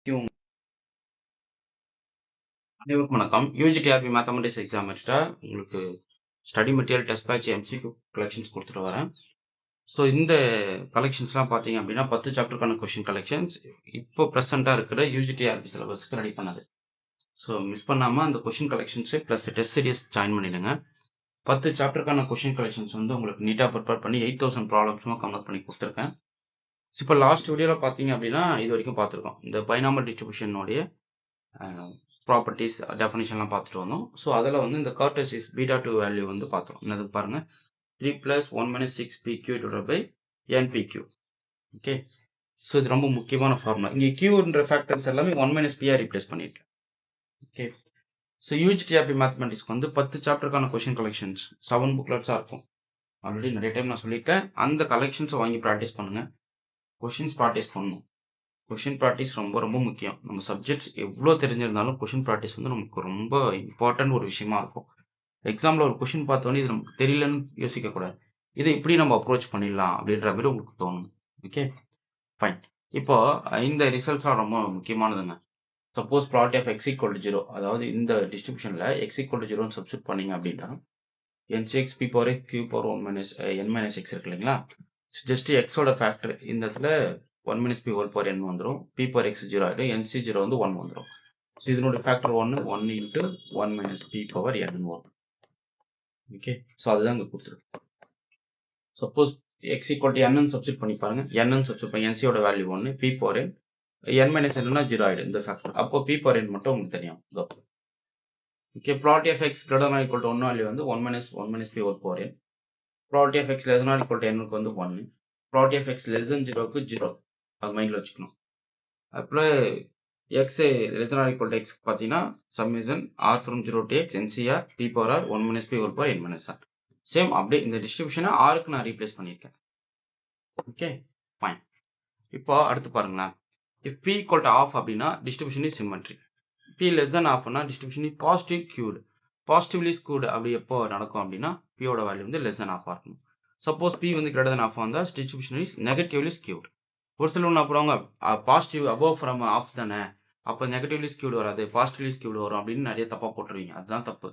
யும் அனைவருக்கும் வணக்கம். யூஜிடிஆர்பி மேத்தமெட்டிக்ஸ் எக்ஸாம் வச்சுட்டா உங்களுக்கு study material test batch MCQ collections கொடுத்துட்டு வரேன். ஸோ இந்த கலெக்ஷன்ஸ்லாம் பார்த்தீங்க அப்படின்னா 10 சாப்டருக்கான கொஷின் கலெக்ஷன்ஸ் இப்போ ப்ரெசென்ட்டாக இருக்கிற யூஜிடிஆர்பி சிலபஸ்க்கு ரெடி பண்ணது. ஸோ மிஸ் பண்ணாமல் அந்த question collections plus test serious join பண்ணிடுங்க. 10 சாப்டருக்கான கொஷின் கலெக்ஷன்ஸ் வந்து உங்களுக்கு நீட்டாக ப்ரிப்பேர் பண்ணி 8000 ப்ராப்ளம்ஸும் கம்ப்ளீட் பண்ணி கொடுத்துருக்கேன். இப்போ லாஸ்ட் வீடியோவில் பார்த்தீங்க அப்படின்னா இது வரைக்கும் பார்த்துருக்கோம். இந்த பைனாமல் டிஸ்ட்ரிபியூஷனுடைய ப்ராப்பர்ட்டிஸ் டெஃபினிஷன்லாம் பார்த்துட்டு வந்தோம். ஸோ அதில் வந்து இந்த கர்டசிஸ் பீட்டா 2 வேல்யூ வந்து பார்த்தோம். என்னது பாருங்க 3 + 1 - 6pq / npq. ஓகே, ஸோ இது ரொம்ப முக்கியமான ஃபார்முலா. இங்கே கியூன்ற ஃபேக்டர்ஸ் எல்லாமே 1 - p ரீப்ளேஸ் பண்ணியிருக்கேன். ஓகே, ஸோ யூஜிடிஆர்பி மேத்தமெட்டிக்ஸ்க்கு வந்து 10 சாப்டருக்கான கொஷின் கலெக்ஷன்ஸ் 7 புக்லெட்ஸாக இருக்கும். ஆல்ரெடி நிறைய டைம் நான் சொல்லியிருக்கேன். அந்த கலெக்ஷன்ஸை வாங்கி ப்ராக்டிஸ் பண்ணுங்கள். கொஷின்ஸ் ப்ராக்டிஸ் பண்ணணும். கொஷின் ப்ராக்டிஸ் ரொம்ப ரொம்ப முக்கியம். நம்ம சப்ஜெக்ட்ஸ் எவ்வளோ தெரிஞ்சிருந்தாலும் கொஷின் ப்ராக்டிஸ் வந்து நமக்கு ரொம்ப இம்பார்ட்டன்ட் ஒரு விஷயமா இருக்கும். எக்ஸாமில் ஒரு கொஷின் பார்த்தோன்னே இது நமக்கு தெரியலன்னு யோசிக்கக்கூடாது. இதை இப்படி நம்ம அப்ரோச் பண்ணிடலாம் அப்படின்ற மாதிரி உங்களுக்கு தோணும். Okay, fine. இப்போ இந்த ரிசல்ட்ஸ்லாம் ரொம்ப முக்கியமானதுங்க. சப்போஸ் ப்ளாட் ஆஃப் x = 0, அதாவது இந்த டிஸ்ட்ரிபியூஷனில் x = 0ன்னு சப்ஸ்டிட் பண்ணீங்க அப்படின்னா ncx p⁴x q⁴1 - n - x இருக்கு இல்லைங்களா? ஜஸ்ட் எக்ஸோட ஃபேக்டர் இந்த இடத்துல 1 - p⁴n வந்துடும். p⁴x 0 ஆகிடும். nc 0 வந்து 1 வந்துடும். ஸோ இதனுடைய ஃபேக்டர் 1 × 1 - p⁴n வரும். ஓகே, ஸோ அதுதான் இங்கே கொடுத்துருக்கு. சப்போஸ் x = n சப்ஸ்டிட் பண்ணி பாருங்க. n சப்ஸ்டிட் பண்ணி nc-யோட வேல்யூ 1, p⁴n n - n 0 ஆகிடும் இந்த ஃபேக்டர். அப்போ p⁴n மட்டும் உங்களுக்கு தெரியும். Okay, plot of x ≥ 1 value வந்து 1 - p⁴n. Property of x less not equal to n வந்து 1. Property of x less than 0க்கு 0. அது மைண்டில் வச்சுக்கணும். அப்புறம் x less not equal to x பார்த்தீங்கன்னா summation r from 0 to x ncr p⁴r 1 - p⁴ n - r. Same அப்படியே இந்த டிஸ்ட்ரிபியூஷனை ஆருக்கு நான் ரீப்ளேஸ் பண்ணியிருக்கேன். Okay, fine. இப்போ அடுத்து பாருங்களேன். இஃப் p = ½ அப்படின்னா distribution is symmetry. p less than ½ distribution is positive skewed. Positively skewed அப்படி எப்போ நடக்கும் அப்படின்னா p-யோட வேல்யூ வந்து லெஸ் than ½ இருக்கணும். சப்போஸ் p வந்து greater than ½ வந்தால் டிஸ்ட்ரிபியூஷன் இஸ் நெகட்டிவ்லி ஸ்கியூடு. ஒரு சிலர் ஒன்று அப்புறம் பாசிட்டிவ் அபோவ் ஃப்ரம் ஆஃப் தானே, அப்போ நெகட்டிவ்லி ஸ்கியூடு வராது, பாசிட்டிவ்லி ஸ்கியூடு வரும் அப்படின்னு நிறைய தப்பாக போட்டுருவீங்க. அதுதான் தப்பு.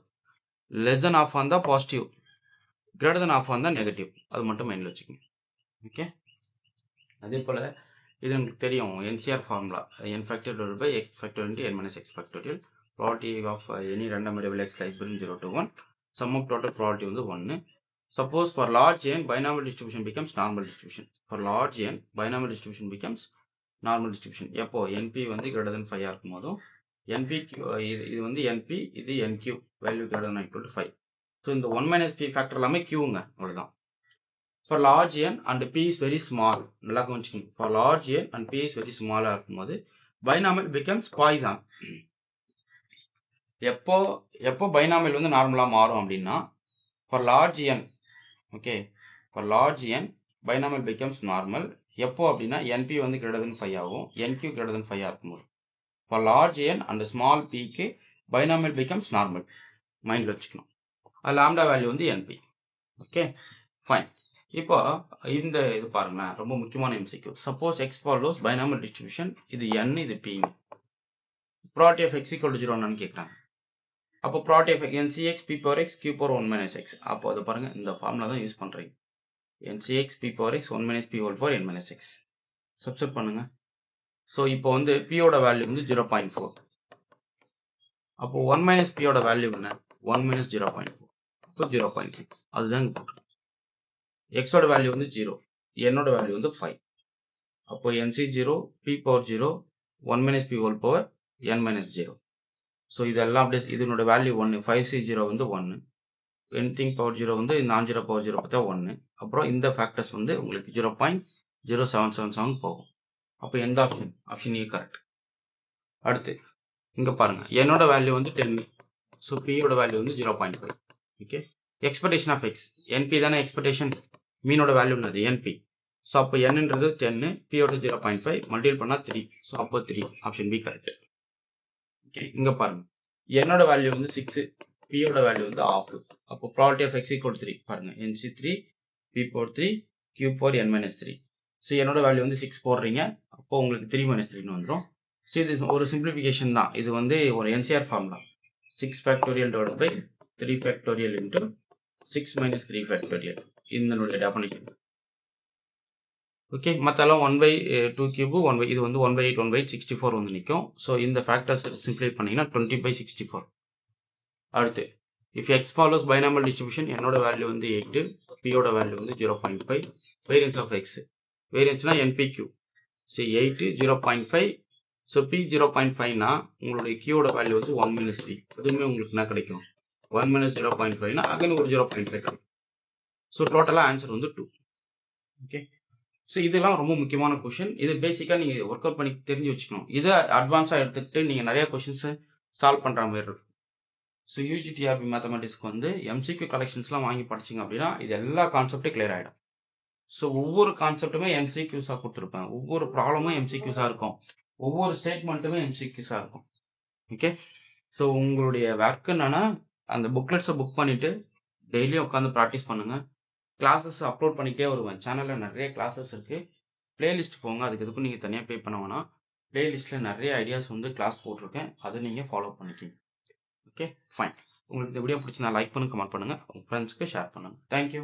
லெஸ் than ½ வந்தால் பாசிட்டிவ், greater than ½ வந்தால் நெகட்டிவ். அது மட்டும் மைண்டில் வச்சுக்கோங்க. ஓகே, அதே போல் இது உங்களுக்கு தெரியும் NCR formula n factorial by x factorial into n minus x factorial. Probability of any random variable x lies between 0 to 1. Sum of total probability வந்து 1. Suppose for large n binomial distribution becomes normal distribution. For large n binomial distribution becomes normal distribution. எப்போ np வந்து greater than 5 இருக்கும் போதும் np இது வந்து np இது nq value greater than or equal to 5. So இந்த 1 minus p factor எல்லாமே qங்க, அவ்வளோதான். For large n and p is very small, நல்லா கவனிச்சுக்கோங்க. For large n and p is very small இருக்கும்போது binomial becomes Poisson. எப்போ binomial வந்து நார்மலா மாறும் அப்படின்னா for large n, okay, for large n binomial becomes normal எப்போ அப்படின்னா np வந்து greater than 5 ஆகும், nq greater than 5 இருக்கும்போது. For large n and small p க்கு binomial becomes normal, மைண்டில் வச்சுக்கணும். lambda வேல்யூ வந்து np. Okay, fine. இப்போ இந்த இது பாருங்களேன், ரொம்ப முக்கியமான MCQ. Suppose x follows binomial distribution, இது n இது p. ப்ராபர்ட்டி ஆஃப் x = 0 என்னன்னு கேட்குறாங்க. அப்போ property of ncx p⁴x q⁴1 - x. அப்போ அதை பாருங்க, இந்த ஃபார்முலா தான் யூஸ் பண்றீங்க. ncx p⁴x 1 - p⁴ n - x substitute பண்ணுங்க. ஸோ இப்போ வந்து p-யோட வேல்யூ வந்து 0.4. அப்போ 1 - p-யோட வேல்யூ என்ன? 1 - 0.4, அப்போ 0.6. அதுதான் இங்கே போட்டுருக்கு. x-ஓட வேல்யூ வந்து 0, n-ஓட வேல்யூ வந்து 5. அப்போ nc 0, p⁴ 0, 1 - p⁴ n - 0. So இதெல்லாம் அப்படியே இதனோட வேல்யூ 1, 5c 0 வந்து 1, எனிதிங் பவர் 0 வந்து நான் 0 பவர் 0 பார்த்தா 1. அப்புறம் இந்த ஃபேக்டர்ஸ் வந்து உங்களுக்கு 0.0777 போகும். அப்போ எந்த ஆப்ஷன்? Option A correct. அடுத்து இங்கே பாருங்க, என்னோட வேல்யூ வந்து 10, ஸோ p-யோட வேல்யூ வந்து 0.5. ஓகே, எக்ஸ்பெக்டேஷன் ஆஃப் எக்ஸ் np தானே எக்ஸ்பெக்டேஷன், மீனோட வேல்யூ என்னது np. ஸோ அப்போ என்னன்றது 10, p-யோட 0.5 மல்டிபிள் பண்ணால் 3. ஸோ அப்போ 3, ஆப்ஷன் பி கரெக்ட். ஓகே, இங்கே பாருங்க, என்னோட வேல்யூ வந்து 6, p-யோட வேல்யூ வந்து ½ அப்போ ப்ராபர்ட்டி ஆஃப் x = 3 பாருங்க, nc 3 p⁴ 3 q⁴ n - 3. So என்னோட வேல்யூ வந்து 6 போடுறீங்க, அப்போ உங்களுக்கு 3 - 3ன்னு வந்துடும். ஸோ இது ஒரு சிம்பிளிஃபிகேஷன் தான். இது வந்து ஒரு nCr formula. 6 factorial divided by 3 factorial into 6 minus 3 factorial. இதனுடைய டெஃபினிஷன். ஓகே, மற்றெல்லாம் 1/2 கியூபு இது வந்து 1/8 1/8 64 வந்து நிற்கும். ஸோ இந்த ஃபேக்டர்ஸ் சிம்பிளை பண்ணிங்கன்னா 20/64. அடுத்து if x follows binomial distribution, என்னோட வேல்யூ வந்து 8, பியோட வேல்யூ வந்து 0.5, வேரியன்ஸ் ஆஃப் எக்ஸ், வேரியன்ஸ்னா என்பிக்யூ. ஸோ 8 0.5. ஸோ பி 0.5னா உங்களுடைய கியூட வேல்யூ வந்து 1 - 3. அதுவுமே உங்களுக்கு என்ன கிடைக்கும்? 1 - 0.5னா அகைன் ஒரு 0.5 கிடைக்கும். ஸோ டோட்டலாக ஆன்சர் வந்து 2. ஓகே, ஸோ இதெல்லாம் ரொம்ப முக்கியமான கொஷின். இது பேசிக்காக நீங்கள் ஒர்க் அவுட் பண்ணி தெரிஞ்சு வச்சுக்கணும். இதை அட்வான்ஸாக எடுத்துக்கிட்டு நீங்கள் நிறைய கொஷின்ஸை சால்வ் பண்ணுற மாதிரி இருக்கும். ஸோ யூஜிடிஆர்பி மேத்தமெட்டிக்ஸ்க்கு வந்து எம்சிக்யூ கலெக்ஷன்ஸ்லாம் வாங்கி படிச்சிங்க அப்படின்னா இது எல்லா கான்செப்டும் கிளியர் ஆகிடும். ஸோ ஒவ்வொரு கான்செப்ட்டுமே எம்சிக்யூஸாக கொடுத்துருப்பேன். ஒவ்வொரு ப்ராப்ளமும் எம்சிக்யூஸாக இருக்கும். ஒவ்வொரு ஸ்டேட்மெண்ட்டுமே எம்சிக்யூஸாக இருக்கும். ஓகே, ஸோ உங்களுடைய ஒர்க் என்னன்னா அந்த புக்லெட்ஸை புக் பண்ணிவிட்டு டெய்லியும் உட்காந்து ப்ராக்டிஸ் பண்ணுங்கள். கிளாஸஸ் அப்லோட் பண்ணிகிட்டே வருவேன். சேனலில் நிறைய கிளாஸஸ் இருக்குது. பிளேலிஸ்ட் போங்க. அதுக்கு எதுக்கும் நீங்கள் தனியாக பே பண்ண வேணாம். பிளேலிஸ்ட்டில் நிறைய ஐடியாஸ் வந்து கிளாஸ் போட்டிருக்கேன். அதை நீங்கள் ஃபாலோ பண்ணிக்கிங்க. Okay, fine. உங்களுக்கு இந்த வீடியோ பிடிச்சி நான் லைக் பண்ணுங்கள், கமெண்ட் பண்ணுங்கள், உங்கள் ஃப்ரெண்ட்ஸ்க்கு ஷேர் பண்ணுங்கள். தேங்க்யூ.